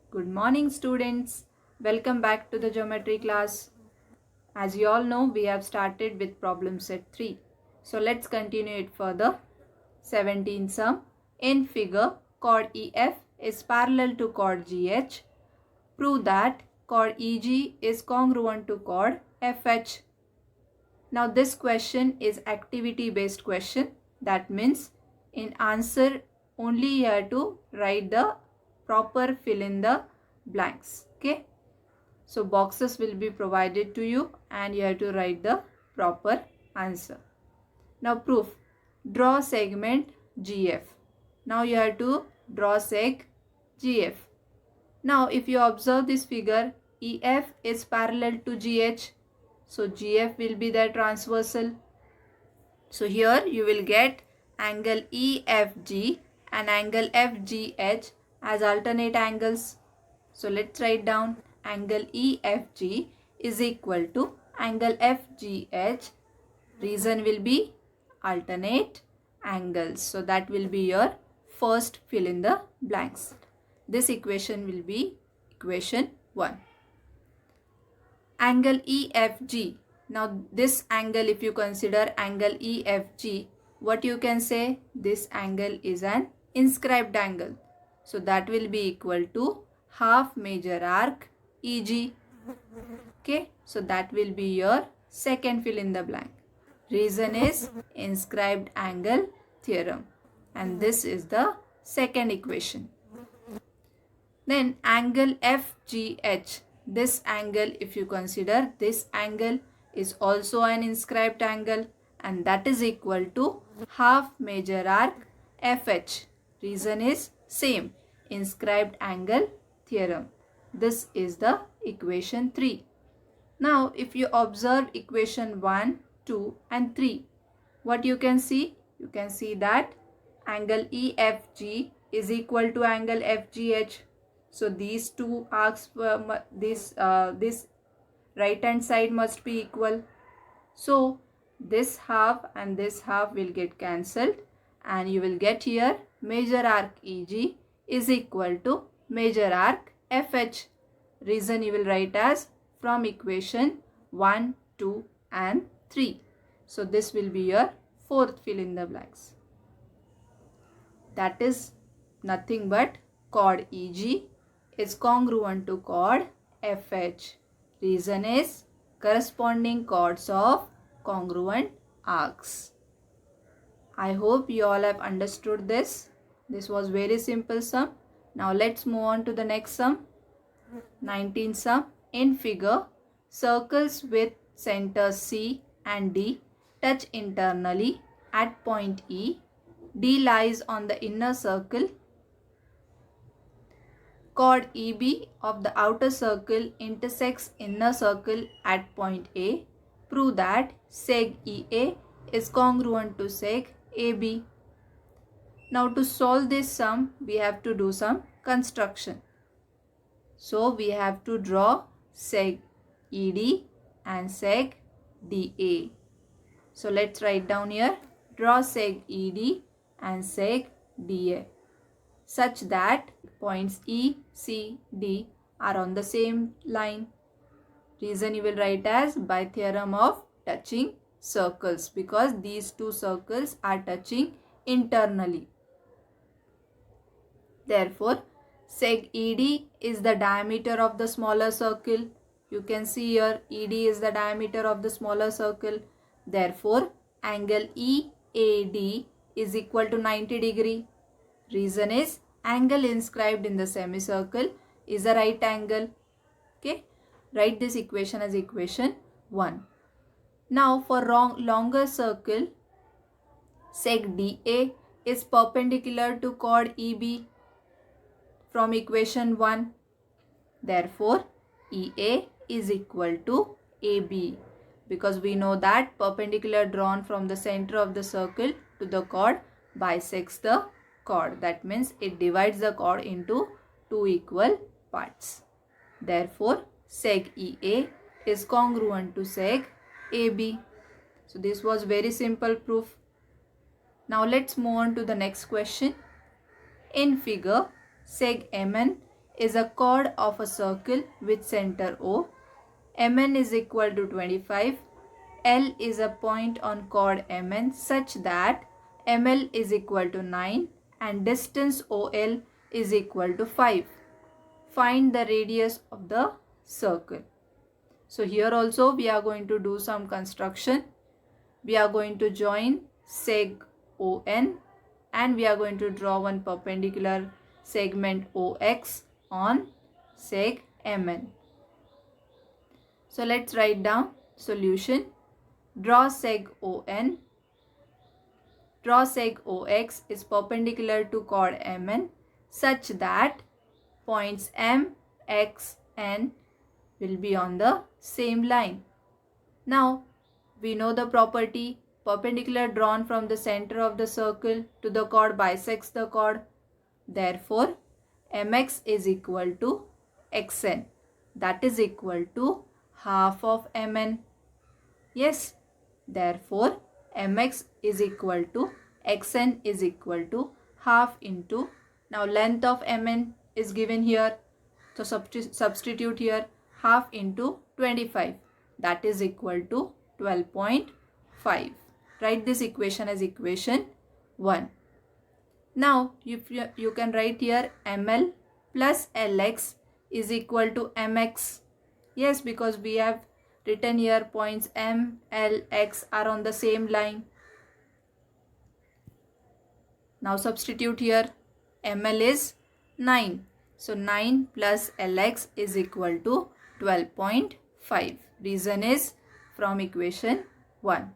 Good morning, students. Welcome back to the geometry class. As you all know, we have started with problem set 3. So let's continue it further. 17th sum. In figure, chord EF is parallel to chord GH. Prove that chord EG is congruent to chord FH. Now this question is activity based question. That means in answer only you have to write the proper fill in the blanks. Okay. So boxes will be provided to you and you have to write the proper answer. Now proof. Draw segment GF. Now you have to draw seg GF. Now if you observe this figure, EF is parallel to GH. So GF will be the transversal. So here you will get angle EFG and angle FGH as alternate angles. So let's write down angle EFG is equal to angle FGH. Reason will be alternate angles. So that will be your first fill in the blanks. This equation will be equation 1. Angle EFG. Now this angle, if you consider angle EFG, what you can say? This angle is an inscribed angle. So that will be equal to half major arc EG. Okay, so that will be your second fill in the blank. Reason is inscribed angle theorem. And this is the second equation. Then angle FGH. This angle, if you consider, this angle is also an inscribed angle and that is equal to half major arc FH. Reason is same, inscribed angle theorem. This is the equation 3. Now if you observe equation 1, 2 and 3, what you can see? You can see that angle EFG is equal to angle FGH. So these two arcs, this right hand side must be equal. So this half and this half will get cancelled and you will get here major arc EG is equal to major arc FH. Reason you will write as from equation 1, 2 and 3. So this will be your fourth fill in the blanks. That is nothing but chord EG is congruent to chord FH. Reason is corresponding chords of congruent arcs. I hope you all have understood this. This was very simple sum. Now let's move on to the next sum. 19th sum. In figure, circles with centers C and D touch internally at point E. D lies on the inner circle. Chord EB of the outer circle intersects inner circle at point A. Prove that seg EA is congruent to seg AB. Now to solve this sum, we have to do some construction. So we have to draw seg ED and seg DA. So let's write down here, draw seg ED and seg DA such that points E, C, D are on the same line. Reason you will write as by theorem of touching circles because these two circles are touching internally. Therefore, seg ED is the diameter of the smaller circle. You can see here ED is the diameter of the smaller circle. Therefore, angle EAD is equal to 90 degree. Reason is angle inscribed in the semicircle is a right angle. Okay, write this equation as equation 1. Now for longer circle, seg DA is perpendicular to chord EB from equation 1. Therefore, EA is equal to AB because we know that perpendicular drawn from the center of the circle to the chord bisects the chord. That means it divides the chord into two equal parts. Therefore, seg EA is congruent to seg AB. So this was very simple proof. Now let's move on to the next question. In figure, seg MN is a chord of a circle with center O. Mn is equal to 25. L is a point on chord Mn such that ML is equal to 9 and distance OL is equal to 5. Find the radius of the circle. So here also we are going to do some construction. We are going to join seg ON and we are going to draw one perpendicular segment OX on seg MN. So let's write down solution. Draw seg ON. Draw seg OX is perpendicular to chord MN such that points M, X, N will be on the same line. Now we know the property perpendicular drawn from the center of the circle to the chord bisects the chord. Therefore, Mx is equal to Xn, that is equal to half of Mn. Yes, therefore Mx is equal to Xn is equal to half into, now length of Mn is given here, so substitute here, half into 25, that is equal to 12.5. Write this equation as equation 1. Now you can write here ML plus LX is equal to MX. Yes, because we have written here points M, L, X are on the same line. Now substitute here. ML is 9. So 9 plus LX is equal to 12.5. Reason is from equation 1.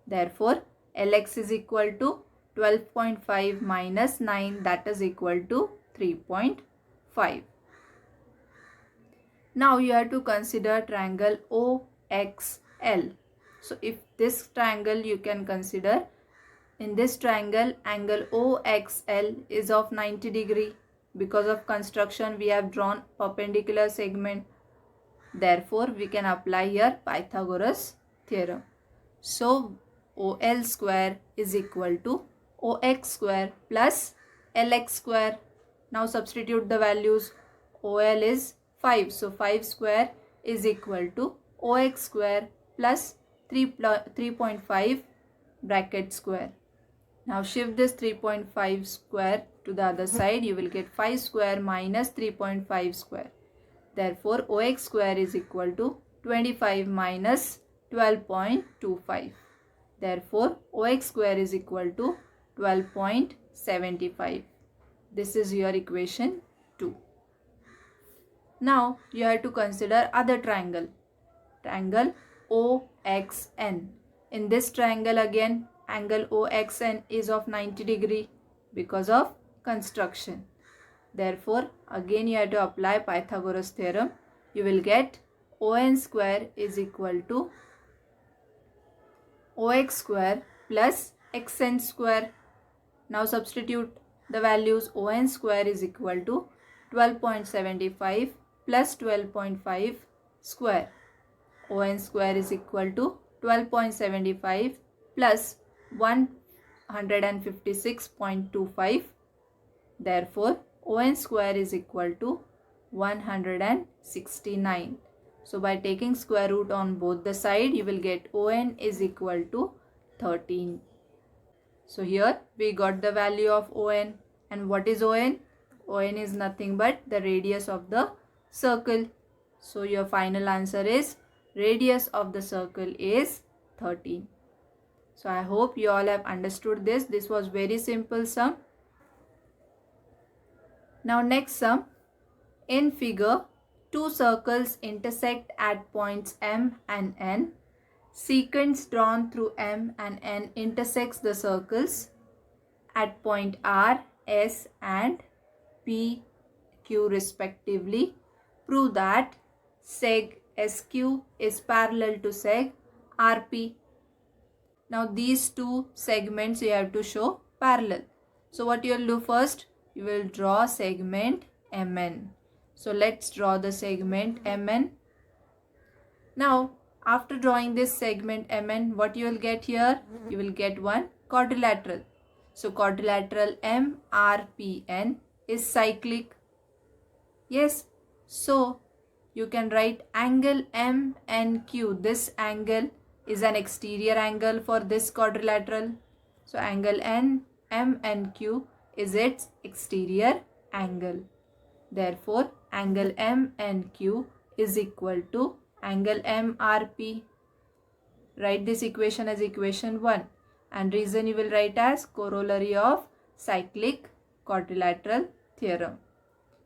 Therefore, Lx is equal to 12.5 minus 9, that is equal to 3.5. Now you have to consider triangle OXL. So if this triangle you can consider, in this triangle angle OXL is of 90 degree. Because of construction we have drawn perpendicular segment. Therefore we can apply here Pythagoras theorem. So OL square is equal to OX square plus LX square. Now substitute the values. OL is 5. So 5 square is equal to OX square plus 3.5 bracket square. Now shift this 3.5 square to the other side. You will get 5 square minus 3.5 square. Therefore OX square is equal to 25 minus 12.25. Therefore OX square is equal to 12.75. This is your equation 2. Now you have to consider other triangle. Triangle OXN. In this triangle again angle OXN is of 90 degree because of construction. Therefore again you have to apply Pythagoras theorem. You will get ON square is equal to OX square plus XN square. Now substitute the values. ON square is equal to 12.75 plus 12.5 square. ON square is equal to 12.75 plus 156.25. Therefore ON square is equal to 169. So by taking square root on both the side, you will get ON is equal to 13. So here we got the value of ON. And what is ON? ON is nothing but the radius of the circle. So your final answer is radius of the circle is 13. So I hope you all have understood this. This was very simple sum. Now next sum. In figure, two circles intersect at points M and N. Sequence drawn through M and N intersects the circles at point R, S and P, Q respectively. Prove that seg SQ is parallel to seg RP. Now these two segments you have to show parallel. So what you will do first? You will draw segment MN. So let's draw the segment MN. Now after drawing this segment MN, what you will get here? You will get one quadrilateral. So quadrilateral MRPN is cyclic. Yes. So you can write angle MNQ. This angle is an exterior angle for this quadrilateral. So angle MNQ is its exterior angle. Therefore, angle MNQ is equal to angle MRP. Write this equation as equation 1, and reason you will write as corollary of cyclic quadrilateral theorem.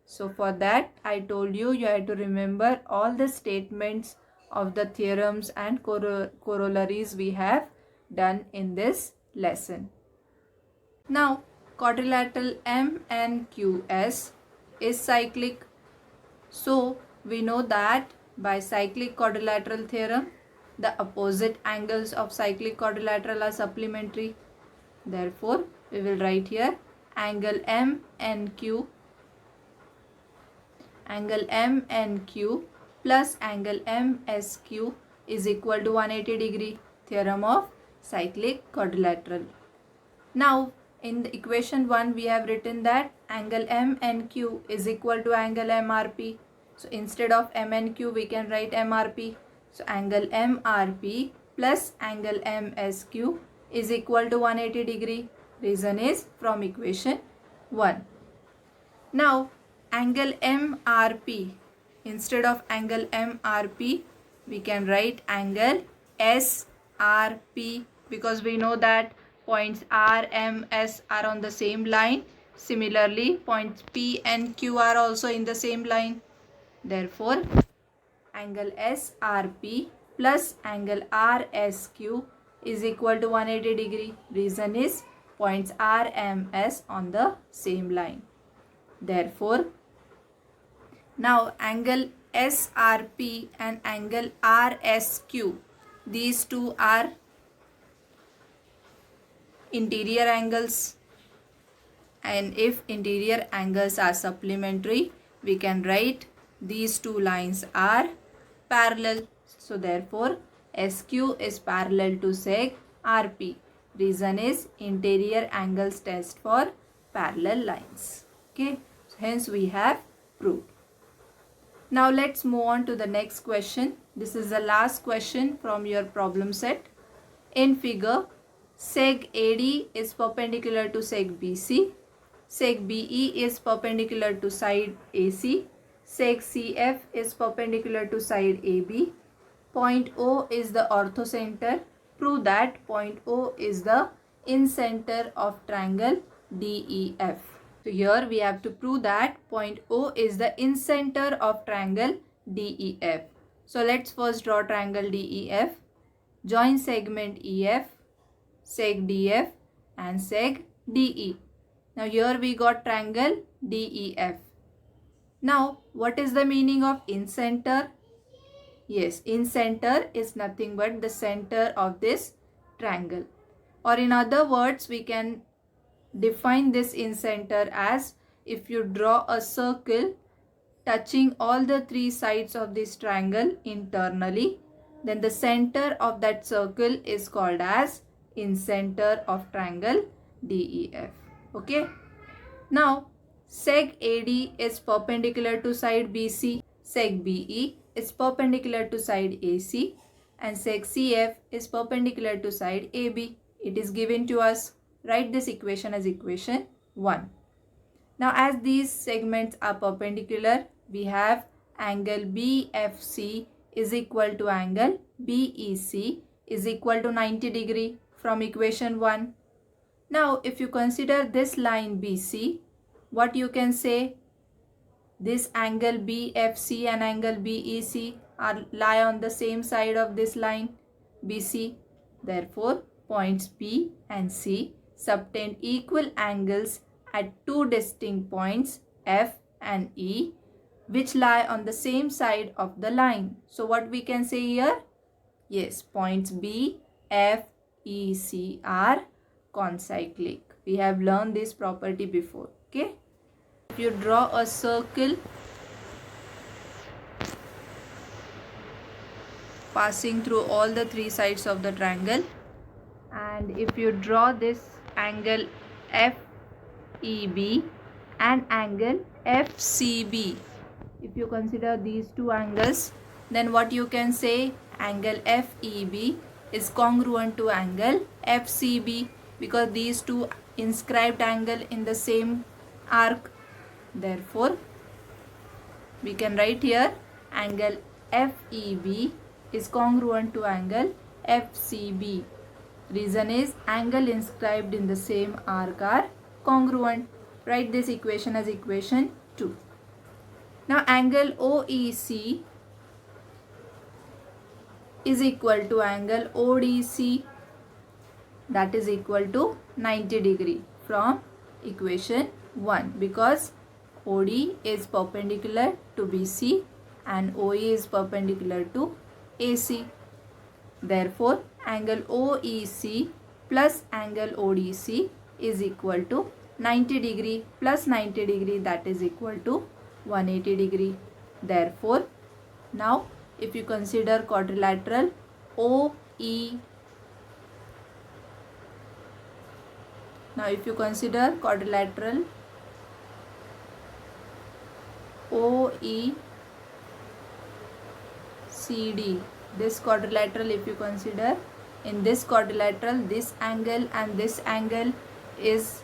So for that, I told you have to remember all the statements of the theorems and corollaries we have done in this lesson. Now, quadrilateral MNQS is cyclic. So we know that by cyclic quadrilateral theorem, the opposite angles of cyclic quadrilateral are supplementary. Therefore, we will write here angle MNQ plus angle MSQ is equal to 180 degree. Theorem of cyclic quadrilateral. Now, in the equation 1, we have written that angle MNQ is equal to angle MRP. So, instead of MNQ, we can write MRP. So, angle MRP plus angle MSQ is equal to 180 degree. Reason is from equation 1. Now, angle MRP, instead of angle MRP, we can write angle SRP, because we know that points R, M, S are on the same line. Similarly, points P and Q are also in the same line. Therefore, angle SRP plus angle RSQ is equal to 180 degree. Reason is points R, M, S on the same line. Therefore, now angle SRP and angle RSQ, these two are interior angles, and if interior angles are supplementary, we can write these two lines are parallel. So therefore, SQ is parallel to seg RP. Reason is interior angles test for parallel lines. Okay, so hence we have proved. Now let's move on to the next question. This is the last question from your problem set. In figure, seg AD is perpendicular to seg BC. Seg BE is perpendicular to side AC. Seg CF is perpendicular to side AB. Point O is the orthocenter. Prove that point O is the incenter of triangle DEF. So here we have to prove that point O is the incenter of triangle DEF. So let's first draw triangle DEF. Join segment EF, seg DF and seg DE. Now here we got triangle DEF. Now what is the meaning of incenter? Yes, incenter is nothing but the center of this triangle. Or in other words, we can define this incenter as if you draw a circle touching all the three sides of this triangle internally, then the center of that circle is called as incenter of triangle DEF. Okay. Now, seg AD is perpendicular to side BC, seg BE is perpendicular to side AC, and seg CF is perpendicular to side AB. It is given to us. Write this equation as equation 1. Now, as these segments are perpendicular, we have angle BFC is equal to angle BEC is equal to 90 degree from equation 1. Now, if you consider this line BC, what you can say? This angle BFC and angle BEC lie on the same side of this line BC. Therefore, points B and C subtend equal angles at two distinct points F and E, which lie on the same side of the line. So what we can say here? Yes, points B, F, E, C are concyclic. We have learned this property before. Okay. If you draw a circle passing through all the three sides of the triangle, and if you draw this angle FEB and angle FCB, if you consider these two angles, then what you can say, angle FEB is congruent to angle FCB, because these two inscribed angle in the same arc. Therefore, we can write here angle FEB is congruent to angle FCB. Reason is angle inscribed in the same arc are congruent. Write this equation as equation 2. Now angle OEC is equal to angle ODC, that is equal to 90 degree from equation 1, because OD is perpendicular to BC and OE is perpendicular to AC. Therefore, angle OEC plus angle ODC is equal to 90 degree plus 90 degree, that is equal to 180 degree. Therefore, now if you consider quadrilateral OE, now if you consider quadrilateral OECD, this quadrilateral, if you consider, in this quadrilateral this angle and this angle is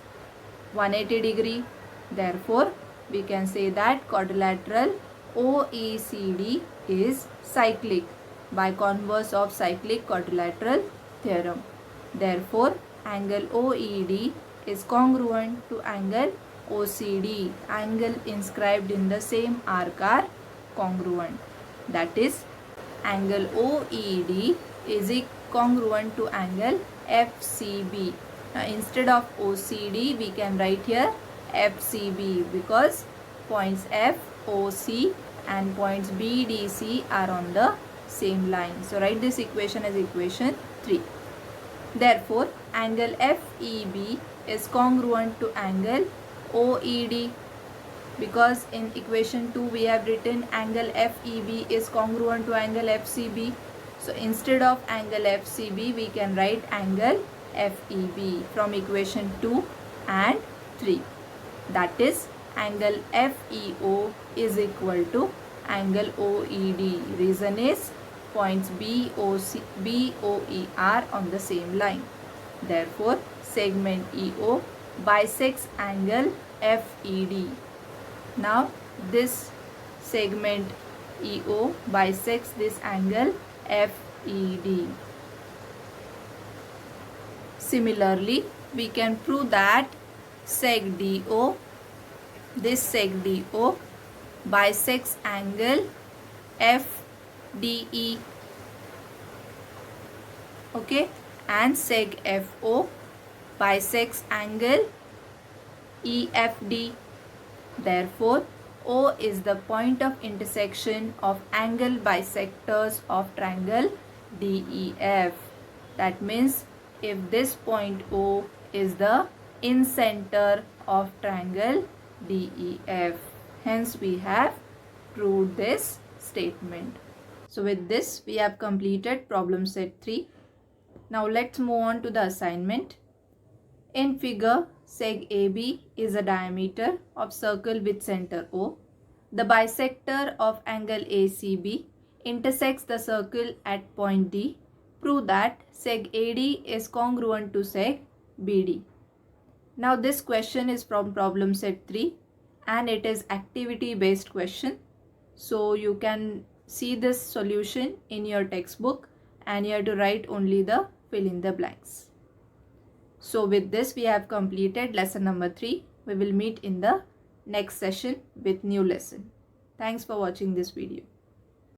180 degree. Therefore, we can say that quadrilateral OECD is cyclic by converse of cyclic quadrilateral theorem. Therefore, angle OED is congruent to angle OCD. Angle inscribed in the same arc are congruent. That is, angle OED is congruent to angle FCB. Now, instead of OCD, we can write here FCB, because points F, OC and points B, DC are on the same line. So, write this equation as equation 3. Therefore, angle FEB is congruent to angle OED, because in equation 2 we have written angle FEB is congruent to angle FCB. So, instead of angle FCB, we can write angle FEB from equation 2 and 3. That is, angle FEO is equal to angle OED. Reason is points BOE are on the same line. Therefore, segment EO bisects angle FED. Now, this segment EO bisects this angle FED. Similarly, we can prove that seg DO, this seg DO bisects angle FDE, okay, and seg FO bisects angle EFD. Therefore, O is the point of intersection of angle bisectors of triangle DEF. That means, if this point O is the incenter of triangle DEF. Hence, we have proved this statement. So, with this, we have completed problem set 3. Now, let's move on to the assignment. In figure, seg AB is a diameter of circle with center O. The bisector of angle ACB intersects the circle at point D. Prove that seg AD is congruent to seg BD. Now, this question is from problem set 3 and it is activity based question. So, you can see this solution in your textbook and you have to write only the fill in the blanks. So, with this we have completed lesson number 3. We will meet in the next session with new lesson. Thanks for watching this video.